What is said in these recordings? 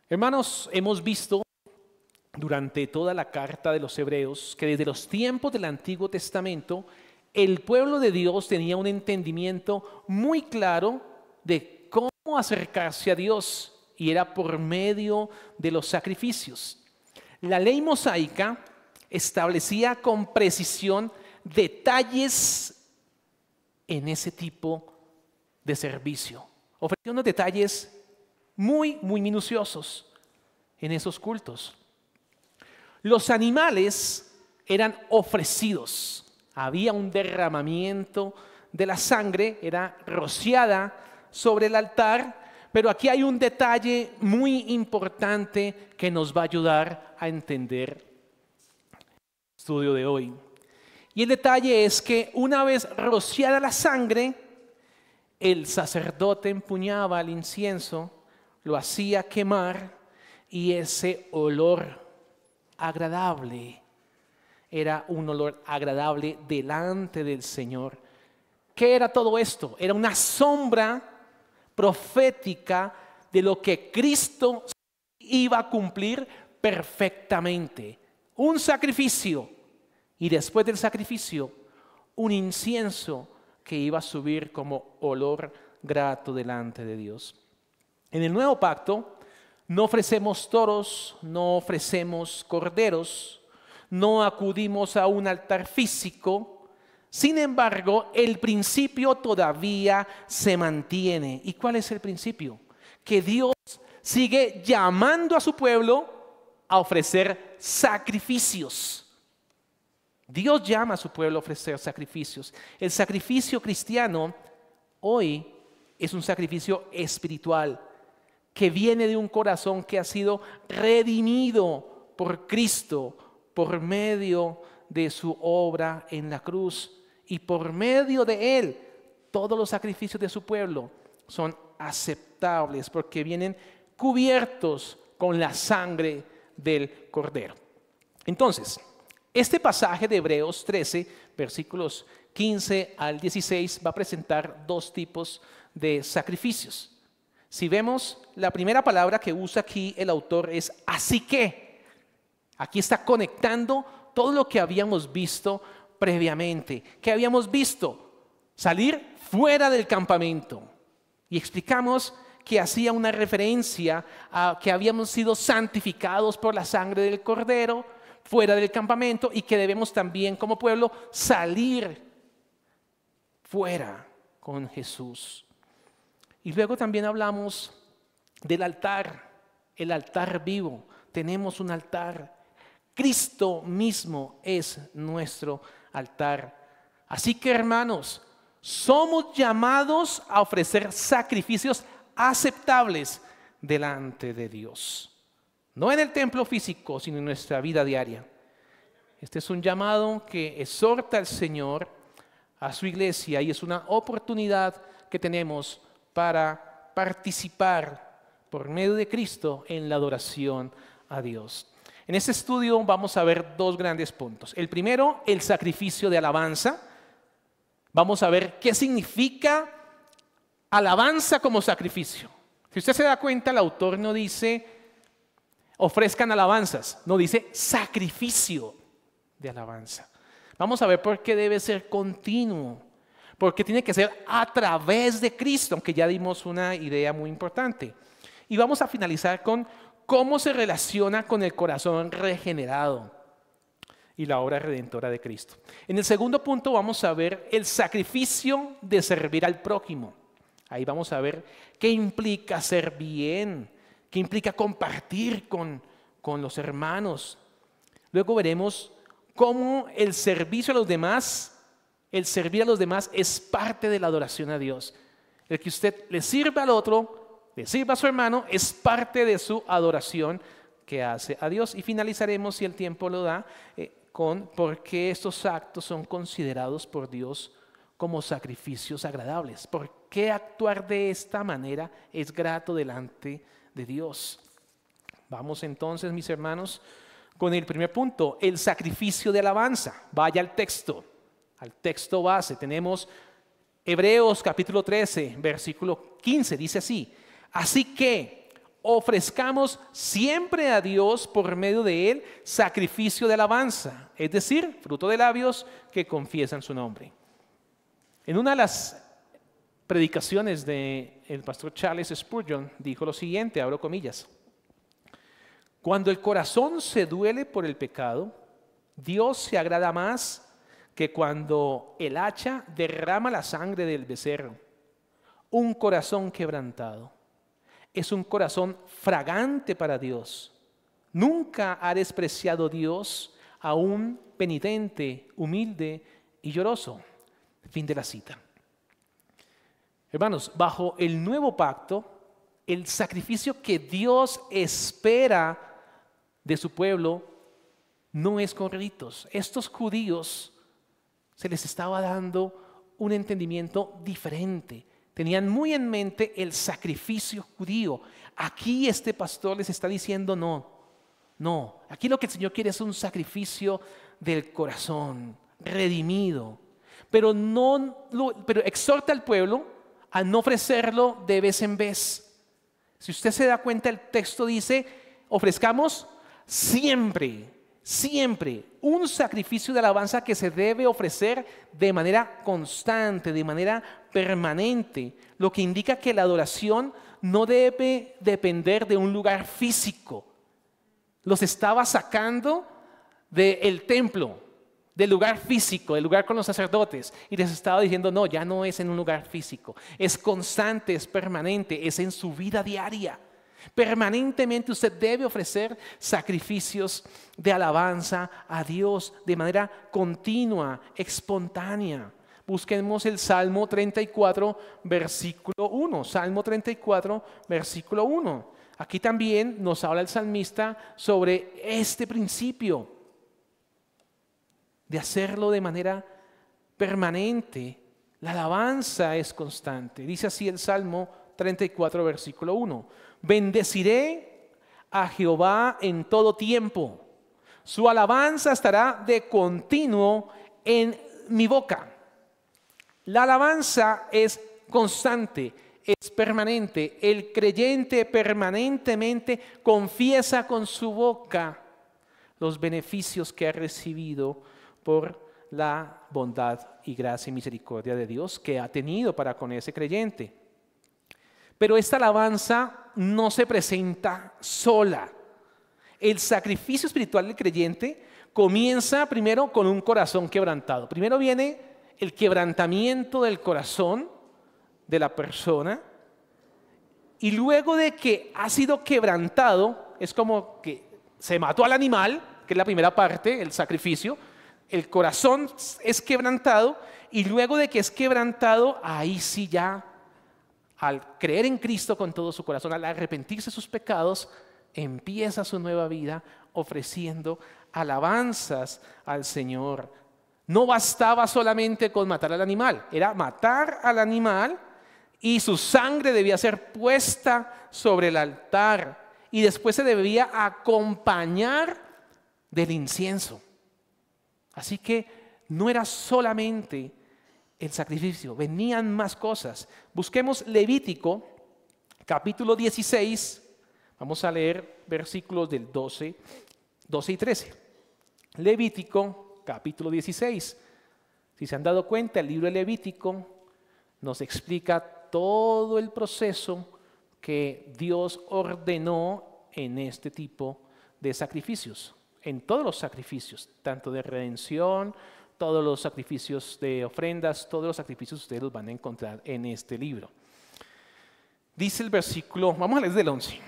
Hermanos, hemos visto durante toda la carta de los Hebreos que desde los tiempos del Antiguo Testamento el pueblo de Dios tenía un entendimiento muy claro de cómo acercarse a Dios, y era por medio de los sacrificios. La ley mosaica establecía con precisión detalles en ese tipo de servicio. Ofrecía unos detalles muy minuciosos en esos cultos. Los animales eran ofrecidos. Había un derramamiento de la sangre, era rociada sobre el altar, pero aquí hay un detalle muy importante que nos va a ayudar a entender el estudio de hoy. Y el detalle es que una vez rociada la sangre, el sacerdote empuñaba el incienso, lo hacía quemar, y ese olor agradable era un olor agradable delante del Señor. ¿Qué era todo esto? Era una sombra profética de lo que Cristo iba a cumplir perfectamente. Un sacrificio, y después del sacrificio, un incienso que iba a subir como olor grato delante de Dios. En el nuevo pacto no ofrecemos toros, no ofrecemos corderos, no acudimos a un altar físico. Sin embargo, el principio todavía se mantiene. ¿Y cuál es el principio? Que Dios sigue llamando a su pueblo a ofrecer sacrificios. Dios llama a su pueblo a ofrecer sacrificios. El sacrificio cristiano hoy es un sacrificio espiritual que viene de un corazón que ha sido redimido por Cristo por medio de su obra en la cruz, y por medio de Él todos los sacrificios de su pueblo son aceptables porque vienen cubiertos con la sangre del Cordero. Entonces, este pasaje de Hebreos 13, versículos 15 al 16, va a presentar dos tipos de sacrificios. Si vemos, la primera palabra que usa aquí el autor es así que. Aquí está conectando todo lo que habíamos visto previamente. ¿Qué habíamos visto? Salir fuera del campamento. Y explicamos que hacía una referencia a que habíamos sido santificados por la sangre del Cordero fuera del campamento, y que debemos también como pueblo salir fuera con Jesús. Y luego también hablamos del altar, el altar vivo. Tenemos un altar. Cristo mismo es nuestro altar. Así que, hermanos, somos llamados a ofrecer sacrificios aceptables delante de Dios. No en el templo físico, sino en nuestra vida diaria. Este es un llamado que exhorta al Señor a su iglesia, y es una oportunidad que tenemos para participar por medio de Cristo en la adoración a Dios. En este estudio vamos a ver dos grandes puntos. El primero, el sacrificio de alabanza. Vamos a ver qué significa alabanza como sacrificio. Si usted se da cuenta, el autor no dice ofrezcan alabanzas, no, dice sacrificio de alabanza. Vamos a ver por qué debe ser continuo, porque tiene que ser a través de Cristo, aunque ya dimos una idea muy importante. Y vamos a finalizar con cómo se relaciona con el corazón regenerado y la obra redentora de Cristo. En el segundo punto vamos a ver el sacrificio de servir al prójimo. Ahí vamos a ver qué implica hacer bien, qué implica compartir con los hermanos. Luego veremos cómo el servicio a los demás, el servir a los demás es parte de la adoración a Dios. El que usted le sirva al otro, le sirva a su hermano, es parte de su adoración que hace a Dios. Y finalizaremos, si el tiempo lo da, con por qué estos actos son considerados por Dios como sacrificios agradables. ¿Por qué actuar de esta manera es grato delante de Dios? Vamos entonces, mis hermanos, con el primer punto, el sacrificio de alabanza. Vaya al texto base. Tenemos Hebreos capítulo 13, versículo 15, dice así: así que ofrezcamos siempre a Dios por medio de Él sacrificio de alabanza, es decir, fruto de labios que confiesan su nombre. En una de las predicaciones del pastor Charles Spurgeon dijo lo siguiente, abro comillas: cuando el corazón se duele por el pecado, Dios se agrada más que cuando el hacha derrama la sangre del becerro. Un corazón quebrantado es un corazón fragante para Dios. Nunca ha despreciado Dios a un penitente, humilde y lloroso. Fin de la cita. Hermanos, bajo el nuevo pacto, el sacrificio que Dios espera de su pueblo no es con ritos. Estos judíos se les estaba dando un entendimiento diferente. Tenían muy en mente el sacrificio judío. Aquí este pastor les está diciendo no. Aquí lo que el Señor quiere es un sacrificio del corazón, redimido. Pero exhorta al pueblo a no ofrecerlo de vez en vez. Si usted se da cuenta, el texto dice, ofrezcamos siempre un sacrificio de alabanza que se debe ofrecer de manera constante, de manera permanente, lo que indica que la adoración no debe depender de un lugar físico. Los estaba sacando del templo, del lugar físico, del lugar con los sacerdotes, y les estaba diciendo, no, ya no es en un lugar físico, es constante, es permanente, es en su vida diaria. Permanentemente usted debe ofrecer sacrificios de alabanza a Dios de manera continua, espontánea. Busquemos el Salmo 34, versículo 1. Salmo 34, versículo 1. Aquí también nos habla el salmista sobre este principio de hacerlo de manera permanente. La alabanza es constante. Dice así el Salmo 34, versículo 1. Bendeciré a Jehová en todo tiempo. Su alabanza estará de continuo en mi boca. La alabanza es constante, es permanente. El creyente permanentemente confiesa con su boca los beneficios que ha recibido por la bondad y gracia y misericordia de Dios que ha tenido para con ese creyente. Pero esta alabanza no se presenta sola. El sacrificio espiritual del creyente comienza primero con un corazón quebrantado. Primero viene el quebrantamiento del corazón de la persona, y luego de que ha sido quebrantado, es como que se mató al animal, que es la primera parte, el sacrificio. El corazón es quebrantado, y luego de que es quebrantado, ahí sí ya, al creer en Cristo con todo su corazón, al arrepentirse de sus pecados, empieza su nueva vida ofreciendo alabanzas al Señor. No bastaba solamente con matar al animal, era matar al animal y su sangre debía ser puesta sobre el altar y después se debía acompañar del incienso. Así que no era solamente el sacrificio, venían más cosas. Busquemos Levítico, capítulo 16, vamos a leer versículos del 12 y 13. Levítico, capítulo 16. Si se han dado cuenta, el libro de Levítico nos explica todo el proceso que Dios ordenó en este tipo de sacrificios, en todos los sacrificios, tanto de redención, todos los sacrificios de ofrendas, todos los sacrificios ustedes los van a encontrar en este libro. Dice el versículo, vamos a leer del 11.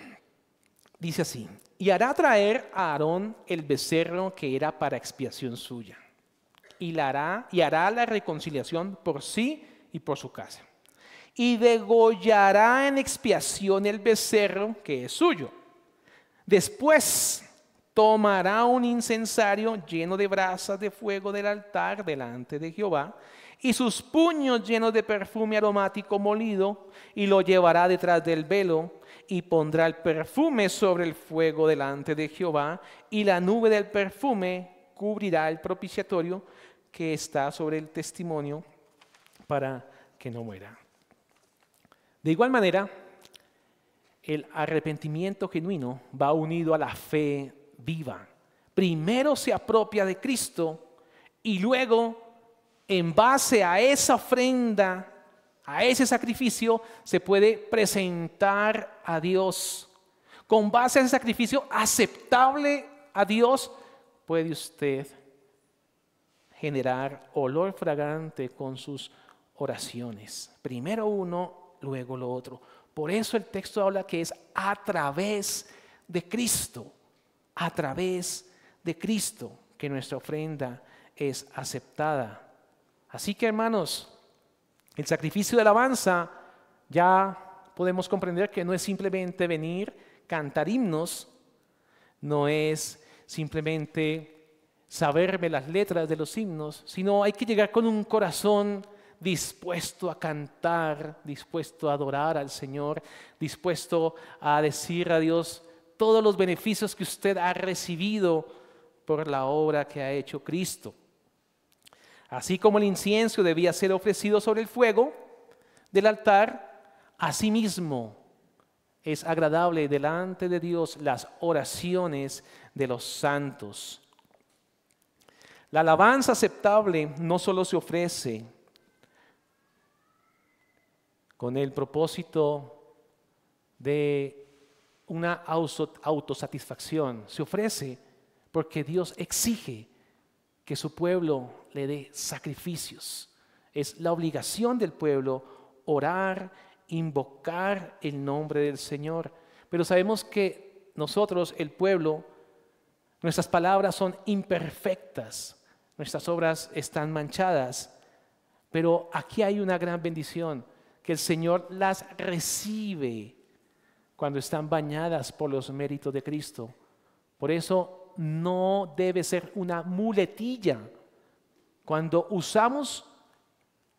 Dice así: y hará traer a Aarón el becerro que era para expiación suya, y hará la reconciliación por sí y por su casa. Y degollará en expiación el becerro que es suyo. Después tomará un incensario lleno de brasas de fuego del altar delante de Jehová, y sus puños llenos de perfume aromático molido, y lo llevará detrás del velo, y pondrá el perfume sobre el fuego delante de Jehová, y la nube del perfume cubrirá el propiciatorio que está sobre el testimonio, para que no muera. De igual manera, el arrepentimiento genuino va unido a la fe viva. Primero se apropia de Cristo y luego, en base a esa ofrenda, a ese sacrificio, se puede presentar a Dios. Con base a ese sacrificio aceptable a Dios, puede usted generar olor fragante con sus oraciones. Primero uno, luego lo otro. Por eso el texto habla que es a través de Cristo, a través de Cristo que nuestra ofrenda es aceptada. Así que, hermanos, el sacrificio de alabanza ya podemos comprender que no es simplemente venir, cantar himnos, no es simplemente saberme las letras de los himnos, sino hay que llegar con un corazón dispuesto a cantar, dispuesto a adorar al Señor, dispuesto a decir a Dios todos los beneficios que usted ha recibido por la obra que ha hecho Cristo. Así como el incienso debía ser ofrecido sobre el fuego del altar, asimismo es agradable delante de Dios las oraciones de los santos. La alabanza aceptable no solo se ofrece con el propósito de una autosatisfacción, se ofrece porque Dios exige que su pueblo le dé sacrificios. Es la obligación del pueblo orar, invocar el nombre del Señor. Pero sabemos que nosotros, el pueblo, nuestras palabras son imperfectas, nuestras obras están manchadas, pero aquí hay una gran bendición, que el Señor las recibe cuando están bañadas por los méritos de Cristo. Por eso no debe ser una muletilla. Cuando usamos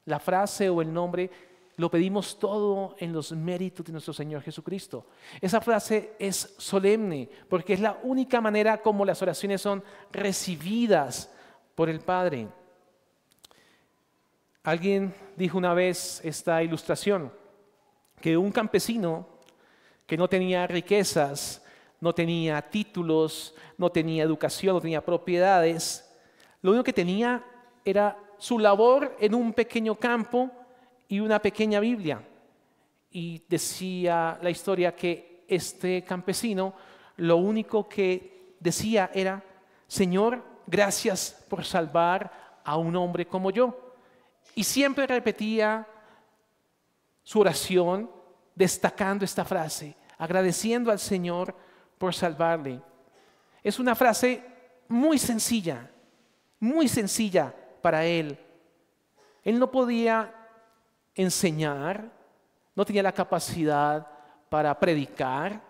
la frase o el nombre, lo pedimos todo en los méritos de nuestro Señor Jesucristo. Esa frase es solemne porque es la única manera como las oraciones son recibidas por el Padre. Alguien dijo una vez esta ilustración, que un campesino que no tenía riquezas, no tenía títulos, no tenía educación, no tenía propiedades, lo único que tenía era su labor en un pequeño campo y una pequeña Biblia. Y decía la historia que este campesino lo único que decía era: Señor, gracias por salvar a un hombre como yo. Y siempre repetía su oración destacando esta frase, agradeciendo al Señor por salvarle. Es una frase muy sencilla para él. Él no podía enseñar, no tenía la capacidad para predicar,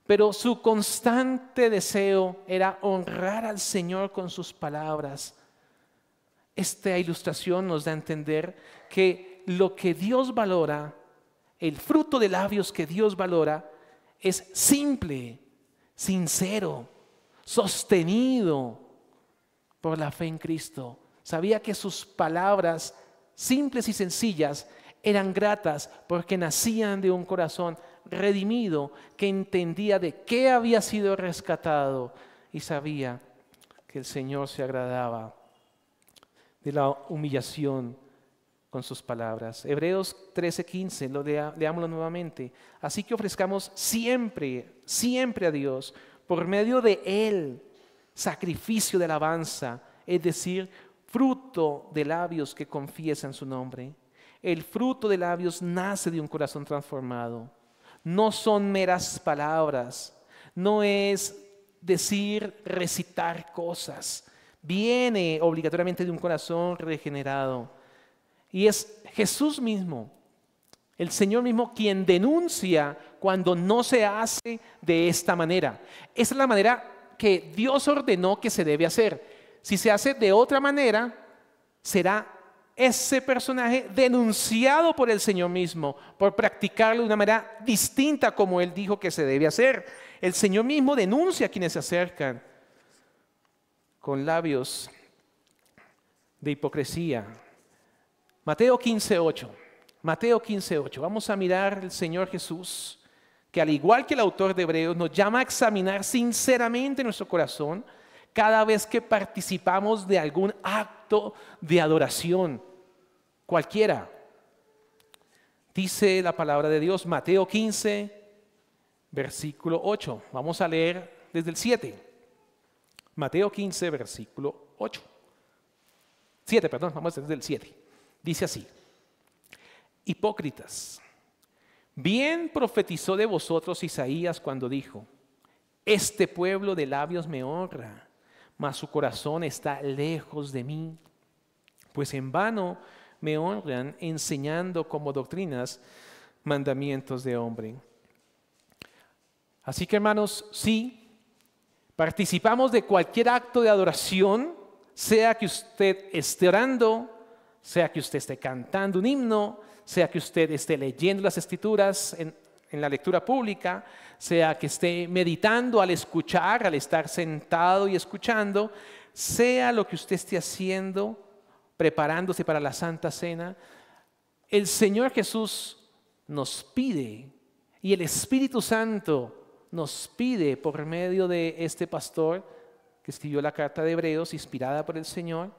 pero su constante deseo era honrar al Señor con sus palabras. Esta ilustración nos da a entender que lo que Dios valora, el fruto de labios que Dios valora, es simple, sincero, sostenido por la fe en Cristo. Sabía que sus palabras simples y sencillas eran gratas porque nacían de un corazón redimido que entendía de qué había sido rescatado y sabía que el Señor se agradaba de la humillación con sus palabras. Hebreos 13:15, leámoslo nuevamente. Así que ofrezcamos siempre a Dios, por medio de Él, sacrificio de alabanza, es decir, fruto de labios que confiesan su nombre. El fruto de labios nace de un corazón transformado. No son meras palabras, no es decir, recitar cosas. Viene obligatoriamente de un corazón regenerado. Y es Jesús mismo, el Señor mismo, quien denuncia cuando no se hace de esta manera. Esa es la manera que Dios ordenó que se debe hacer. Si se hace de otra manera, será ese personaje denunciado por el Señor mismo, por practicarlo de una manera distinta como Él dijo que se debe hacer. El Señor mismo denuncia a quienes se acercan con labios de hipocresía. Mateo 15:8. Vamos a mirar al Señor Jesús, que al igual que el autor de Hebreos nos llama a examinar sinceramente nuestro corazón cada vez que participamos de algún acto de adoración, cualquiera. Dice la palabra de Dios, Mateo 15, versículo 8. Vamos a leer desde el 7. Mateo 15, versículo 8. 7, perdón, vamos desde el 7. Dice así: hipócritas, bien profetizó de vosotros Isaías cuando dijo: este pueblo de labios me honra, mas su corazón está lejos de mí, pues en vano me honran enseñando como doctrinas mandamientos de hombre. Así que, hermanos, sí, participamos de cualquier acto de adoración, sea que usted esté orando, sea que usted esté cantando un himno, sea que usted esté leyendo las Escrituras en la lectura pública, sea que esté meditando al escuchar, al estar sentado y escuchando, sea lo que usted esté haciendo, preparándose para la Santa Cena, el Señor Jesús nos pide, y el Espíritu Santo nos pide por medio de este pastor que escribió la carta de Hebreos, inspirada por el Señor,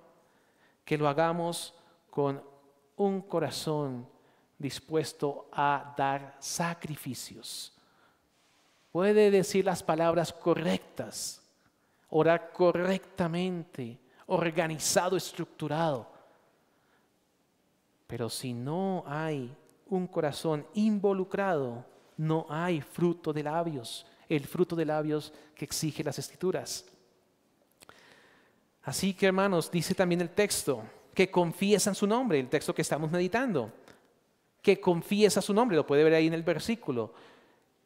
que lo hagamos con un corazón dispuesto a dar sacrificios. Puede decir las palabras correctas, orar correctamente, organizado, estructurado. Pero si no hay un corazón involucrado, no hay fruto de labios, el fruto de labios que exige las Escrituras. Así que, hermanos, dice también el texto, que confiesan su nombre, el texto que estamos meditando, que confiesa su nombre, lo puede ver ahí en el versículo.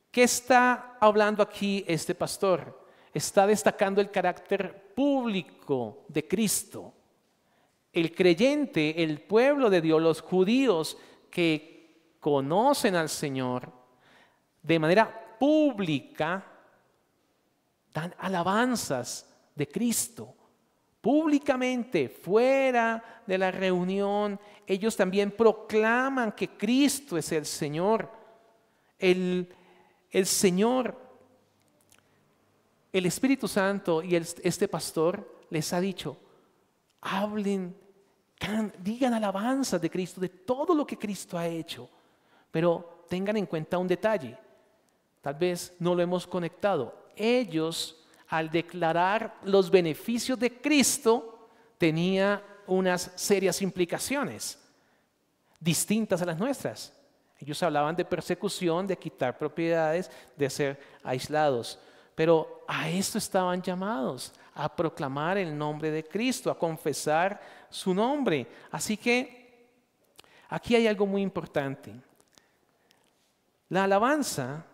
¿Qué está hablando aquí este pastor? Está destacando el carácter público de Cristo. El creyente, el pueblo de Dios, los judíos que conocen al Señor, de manera pública dan alabanzas de Cristo. Públicamente, fuera de la reunión, ellos también proclaman que Cristo es el Señor. El Señor, el Espíritu Santo y este pastor les ha dicho: hablen, digan alabanzas de Cristo, de todo lo que Cristo ha hecho. Pero tengan en cuenta un detalle, tal vez no lo hemos conectado. Ellos, al declarar los beneficios de Cristo, tenía unas serias implicaciones distintas a las nuestras. Ellos hablaban de persecución, de quitar propiedades, de ser aislados. Pero a esto estaban llamados, a proclamar el nombre de Cristo, a confesar su nombre. Así que aquí hay algo muy importante. La alabanza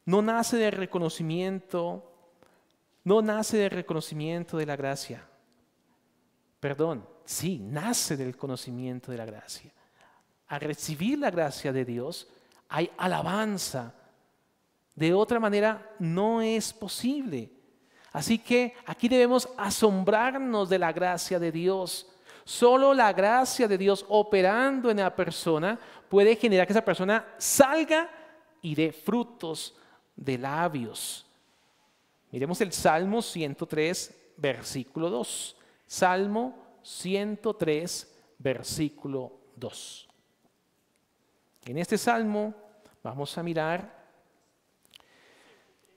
no nace del reconocimiento, de la gracia. Perdón, sí, nace del conocimiento de la gracia. Al recibir la gracia de Dios, hay alabanza. De otra manera, no es posible. Así que aquí debemos asombrarnos de la gracia de Dios. Solo la gracia de Dios operando en la persona puede generar que esa persona salga y dé frutos de labios. Miremos el Salmo 103, versículo 2. Salmo 103, versículo 2. En este salmo vamos a mirar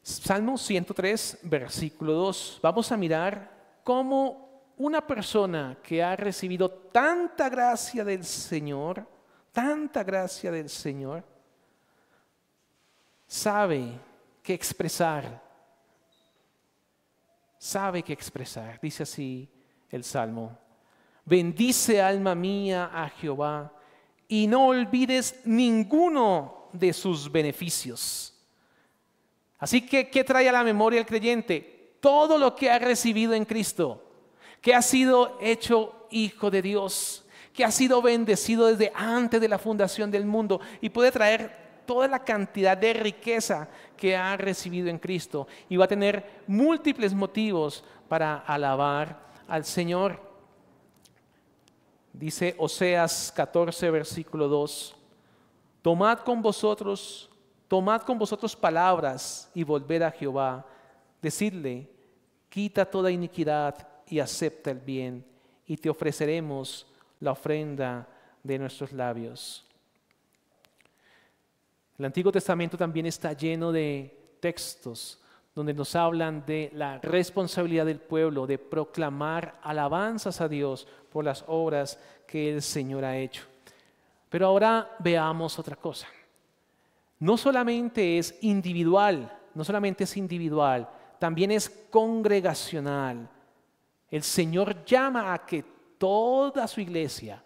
Salmo 103, versículo 2. Vamos a mirar cómo una persona que ha recibido tanta gracia del Señor, sabe qué expresar. Dice así el Salmo: bendice, alma mía, a Jehová, y no olvides ninguno de sus beneficios. Así que, ¿qué trae a la memoria el creyente? Todo lo que ha recibido en Cristo, que ha sido hecho hijo de Dios, que ha sido bendecido desde antes de la fundación del mundo, y puede traer toda la cantidad de riqueza que ha recibido en Cristo, y va a tener múltiples motivos para alabar al Señor. Dice Oseas 14, versículo 2: tomad con vosotros Tomad con vosotros palabras y volved a Jehová. Decidle, quita toda iniquidad y acepta el bien, y te ofreceremos la ofrenda de nuestros labios. El Antiguo Testamento también está lleno de textos donde nos hablan de la responsabilidad del pueblo de proclamar alabanzas a Dios por las obras que el Señor ha hecho. Pero ahora veamos otra cosa. No solamente es individual, también es congregacional. El Señor llama a que toda su iglesia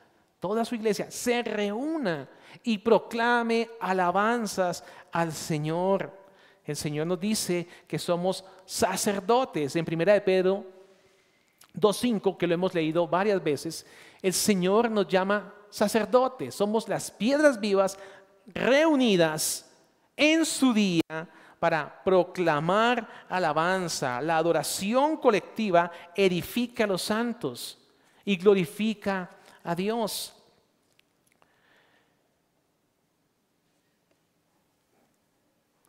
se reúna y proclame alabanzas al Señor. El Señor nos dice que somos sacerdotes. En 1 de Pedro 2:5, que lo hemos leído varias veces, el Señor nos llama sacerdotes. Somos las piedras vivas reunidas en su día para proclamar alabanza. La adoración colectiva edifica a los santos y glorifica a Dios.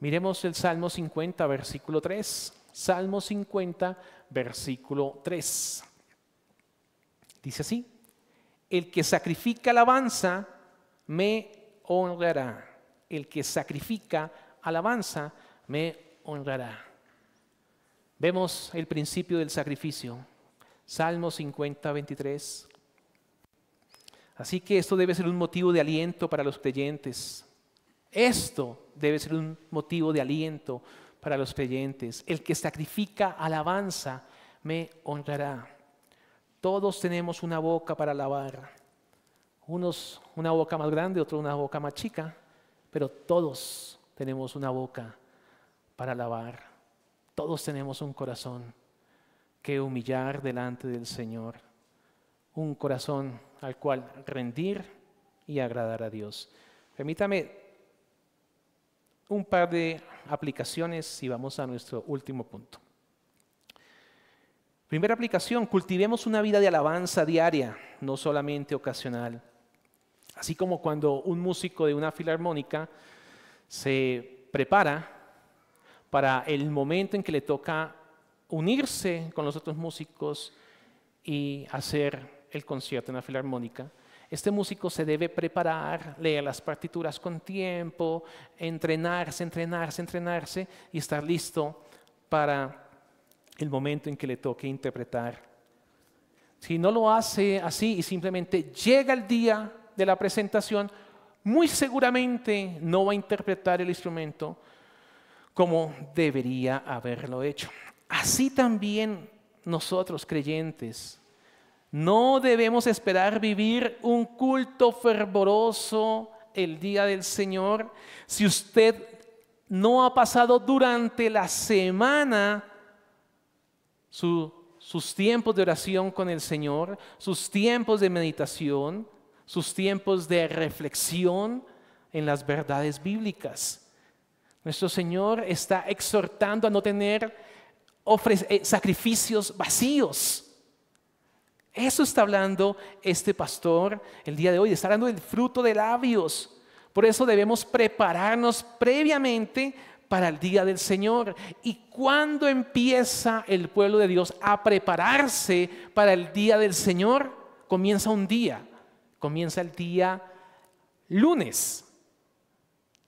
Miremos el Salmo 50, versículo 3. Salmo 50, versículo 3. Dice así: el que sacrifica alabanza me honrará. El que sacrifica alabanza me honrará. Vemos el principio del sacrificio. Salmo 50, 23. Así que esto debe ser un motivo de aliento para los creyentes. Esto debe ser un motivo de aliento para los creyentes. El que sacrifica alabanza me honrará. Todos tenemos una boca para alabar. Unos una boca más grande, otros una boca más chica, pero todos tenemos una boca para alabar. Todos tenemos un corazón que humillar delante del Señor. Un corazón al cual rendir y agradar a Dios. Permítame un par de aplicaciones y vamos a nuestro último punto. Primera aplicación: cultivemos una vida de alabanza diaria, no solamente ocasional. Así como cuando un músico de una filarmónica se prepara para el momento en que le toca unirse con los otros músicos y hacer el concierto en la filarmónica, este músico se debe preparar, leer las partituras con tiempo, entrenarse y estar listo para el momento en que le toque interpretar. Si no lo hace así y simplemente llega el día de la presentación, muy seguramente no va a interpretar el instrumento como debería haberlo hecho. Así también nosotros, creyentes, no debemos esperar vivir un culto fervoroso el día del Señor si usted no ha pasado durante la semana sus tiempos de oración con el Señor, sus tiempos de meditación, sus tiempos de reflexión en las verdades bíblicas. Nuestro Señor está exhortando a no tener sacrificios vacíos. Eso está hablando este pastor el día de hoy, está hablando del fruto de labios. Por eso debemos prepararnos previamente para el día del Señor. ¿Y cuándo empieza el pueblo de Dios a prepararse para el día del Señor? Comienza un día, comienza el día lunes.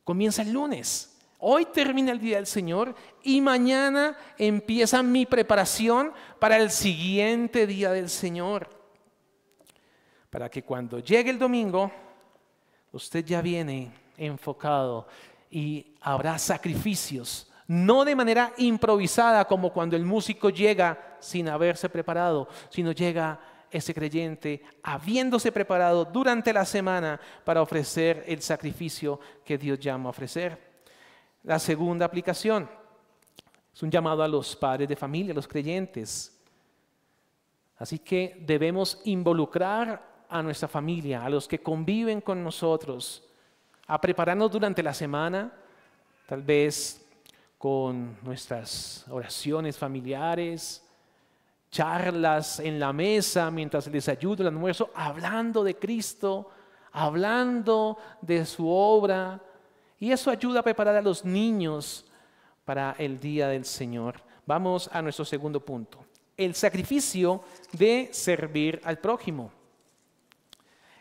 Comienza el lunes. Hoy termina el día del Señor y mañana empieza mi preparación para el siguiente día del Señor. Para que cuando llegue el domingo, usted ya viene enfocado y habrá sacrificios, no de manera improvisada como cuando el músico llega sin haberse preparado, sino llega ese creyente habiéndose preparado durante la semana para ofrecer el sacrificio que Dios llama a ofrecer. La segunda aplicación es un llamado a los padres de familia, a los creyentes. Así que debemos involucrar a nuestra familia, a los que conviven con nosotros, a prepararnos durante la semana, tal vez con nuestras oraciones familiares, charlas en la mesa mientras el desayuno, el almuerzo, hablando de Cristo, hablando de su obra Y eso ayuda a preparar a los niños para el día del Señor. Vamos a nuestro segundo punto. El sacrificio de servir al prójimo.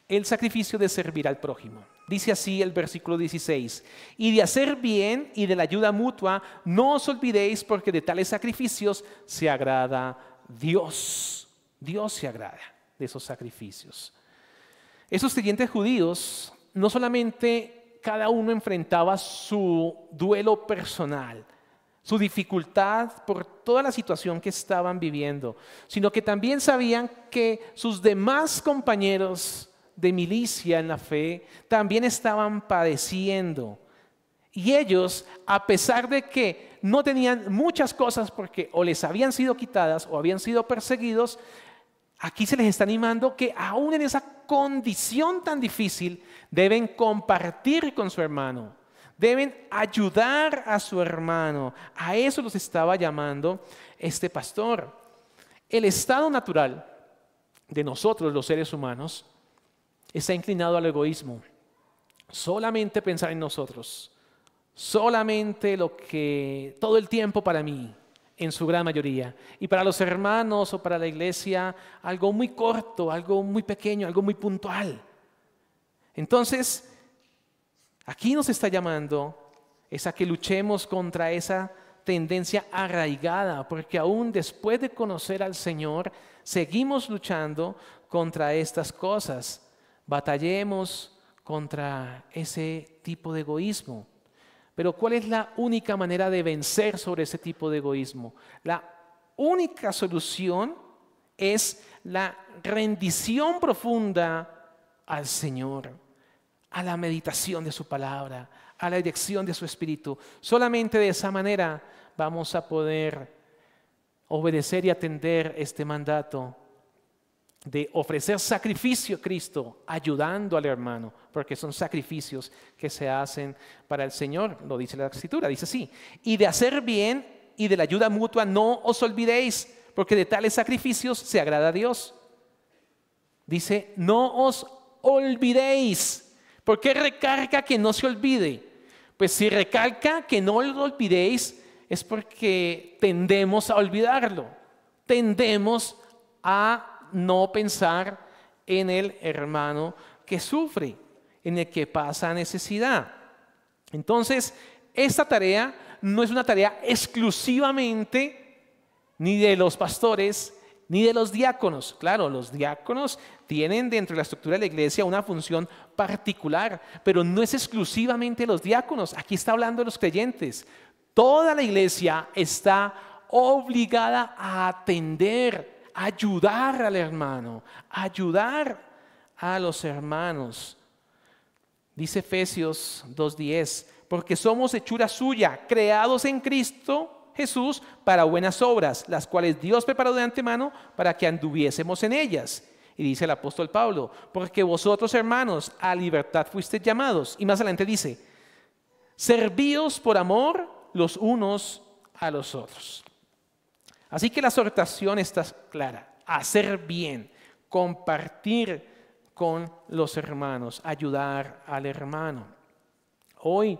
El sacrificio de servir al prójimo. Dice así el versículo 16. Y de hacer bien y de la ayuda mutua, no os olvidéis, porque de tales sacrificios se agrada Dios. Dios se agrada de esos sacrificios. Esos creyentes judíos, no solamente cada uno enfrentaba su duelo personal, su dificultad por toda la situación que estaban viviendo, sino que también sabían que sus demás compañeros de milicia en la fe también estaban padeciendo. Y ellos, a pesar de que no tenían muchas cosas porque o les habían sido quitadas o habían sido perseguidos, aquí se les está animando que aún en esa condición tan difícil deben compartir con su hermano, deben ayudar a su hermano. A eso los estaba llamando este pastor. El estado natural de nosotros, los seres humanos, está inclinado al egoísmo. Solamente pensar en nosotros, solamente lo que todo el tiempo para mí, en su gran mayoría. Y para los hermanos o para la iglesia, algo muy corto, algo muy pequeño, algo muy puntual. Entonces, aquí nos está llamando es a que luchemos contra esa tendencia arraigada, porque aún después de conocer al Señor, seguimos luchando contra estas cosas. Batallemos contra ese tipo de egoísmo. Pero ¿cuál es la única manera de vencer sobre ese tipo de egoísmo? La única solución es la rendición profunda al Señor, a la meditación de su palabra, a la dirección de su Espíritu. Solamente de esa manera vamos a poder obedecer y atender este mandato de ofrecer sacrificio a Cristo, ayudando al hermano, porque son sacrificios que se hacen para el Señor, lo dice la Escritura, dice así. Y de hacer bien y de la ayuda mutua no os olvidéis, porque de tales sacrificios se agrada a Dios. Dice, no os olvidéis. ¿Por qué recarga que no se olvide? Pues si recalca que no lo olvidéis, es porque tendemos a olvidarlo, tendemos a no pensar en el hermano que sufre, en el que pasa necesidad. Entonces, esta tarea no es una tarea exclusivamente ni de los pastores ni de los diáconos. Claro, los diáconos tienen dentro de la estructura de la iglesia una función particular, pero no es exclusivamente los diáconos. Aquí está hablando de los creyentes. Toda la iglesia está obligada a atender, ayudar al hermano, ayudar a los hermanos. Dice Efesios 2:10, porque somos hechura suya, creados en Cristo Jesús para buenas obras, las cuales Dios preparó de antemano para que anduviésemos en ellas. Y dice el apóstol Pablo, porque vosotros, hermanos, a libertad fuisteis llamados. Y más adelante dice, servíos por amor los unos a los otros. Así que la exhortación está clara: hacer bien, compartir con los hermanos, ayudar al hermano. Hoy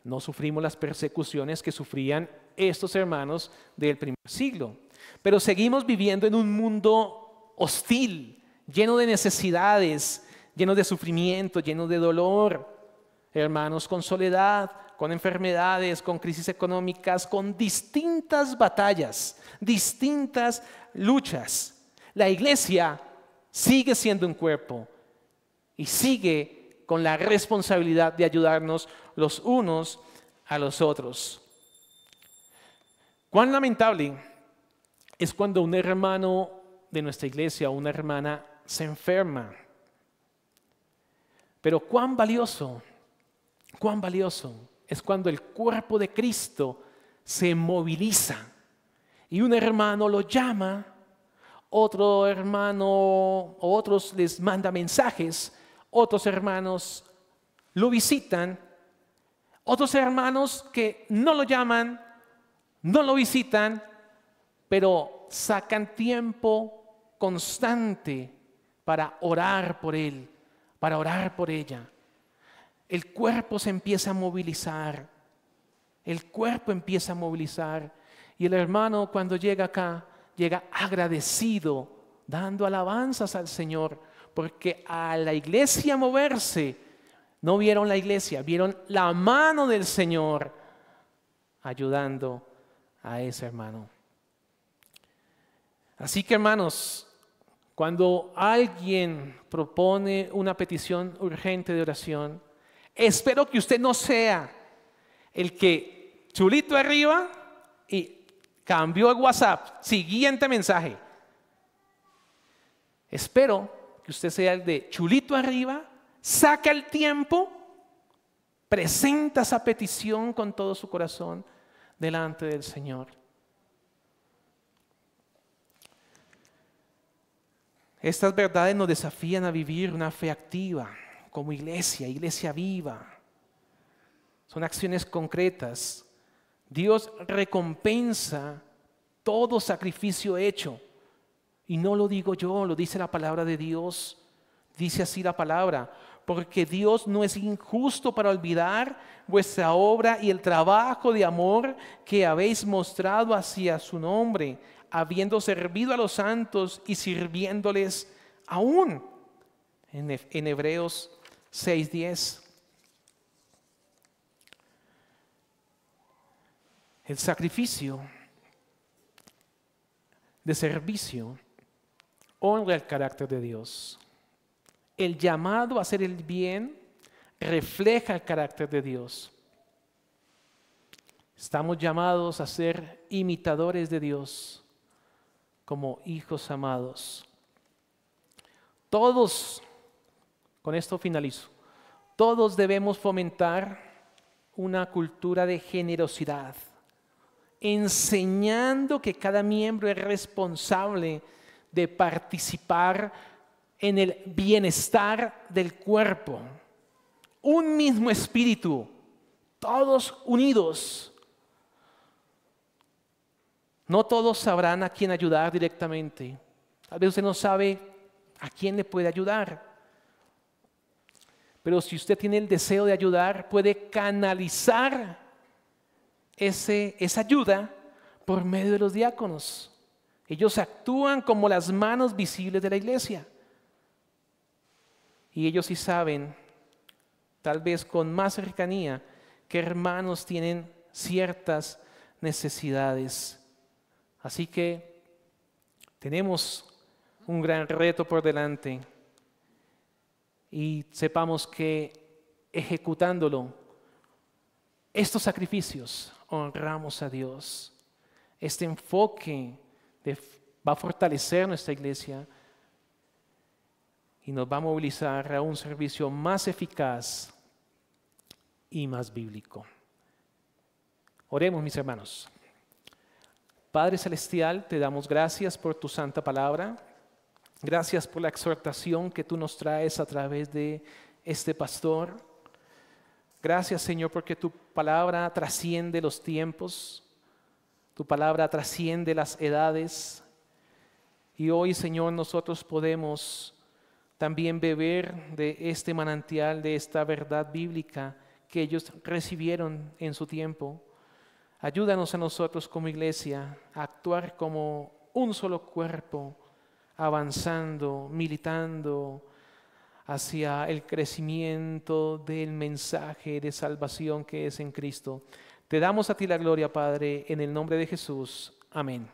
no sufrimos las persecuciones que sufrían estos hermanos del primer siglo, pero seguimos viviendo en un mundo hostil, lleno de necesidades, lleno de sufrimiento, lleno de dolor. Hermanos con soledad, con enfermedades, con crisis económicas, con distintas batallas, distintas luchas. La iglesia sigue siendo un cuerpo y sigue con la responsabilidad de ayudarnos los unos a los otros. Cuán lamentable es cuando un hermano de nuestra iglesia o una hermana se enferma. Pero cuán valioso es cuando el cuerpo de Cristo se moviliza y un hermano lo llama, otro hermano o otros les manda mensajes, otros hermanos lo visitan, otros hermanos que no lo llaman, no lo visitan, pero sacan tiempo constante para orar por él, para orar por ella. el cuerpo se empieza a movilizar. El cuerpo empieza a movilizar. Y el hermano cuando llega acá, llega agradecido, dando alabanzas al Señor, porque a la iglesia moverse, no vieron la iglesia, vieron la mano del Señor ayudando a ese hermano. Así que, hermanos, cuando alguien propone una petición urgente de oración, espero que usted no sea el que chulito arriba y cambió el WhatsApp, siguiente mensaje. Espero que usted sea el de chulito arriba, saca el tiempo, presenta esa petición con todo su corazón delante del Señor. Estas verdades nos desafían a vivir una fe activa como iglesia, iglesia viva. Son acciones concretas. Dios recompensa todo sacrificio hecho. Y no lo digo yo, lo dice la palabra de Dios. Dice así la palabra: porque Dios no es injusto para olvidar vuestra obra y el trabajo de amor que habéis mostrado hacia su nombre, habiendo servido a los santos y sirviéndoles aún. En Hebreos 6:10. El sacrificio de servicio honra el carácter de Dios. El llamado a hacer el bien refleja el carácter de Dios. Estamos llamados a ser imitadores de Dios como hijos amados. Todos, con esto finalizo, todos debemos fomentar una cultura de generosidad, enseñando que cada miembro es responsable de participar en el bienestar del cuerpo. Un mismo espíritu, todos unidos. No todos sabrán a quién ayudar directamente. Tal vez usted no sabe a quién le puede ayudar. Pero si usted tiene el deseo de ayudar, puede canalizar esa ayuda por medio de los diáconos. Ellos actúan como las manos visibles de la iglesia. Y ellos sí saben, tal vez con más cercanía, qué hermanos tienen ciertas necesidades. Así que tenemos un gran reto por delante y sepamos que ejecutándolo, estos sacrificios, honramos a Dios. Este enfoque va a fortalecer nuestra iglesia y nos va a movilizar a un servicio más eficaz y más bíblico. Oremos, mis hermanos. Padre Celestial, te damos gracias por tu santa palabra. Gracias por la exhortación que tú nos traes a través de este pastor. Gracias, Señor, porque tu palabra trasciende los tiempos. Tu palabra trasciende las edades. Y hoy, Señor, nosotros podemos también beber de este manantial, de esta verdad bíblica que ellos recibieron en su tiempo. Ayúdanos a nosotros como iglesia a actuar como un solo cuerpo, avanzando, militando hacia el crecimiento del mensaje de salvación que es en Cristo. Te damos a ti la gloria, Padre, en el nombre de Jesús. Amén.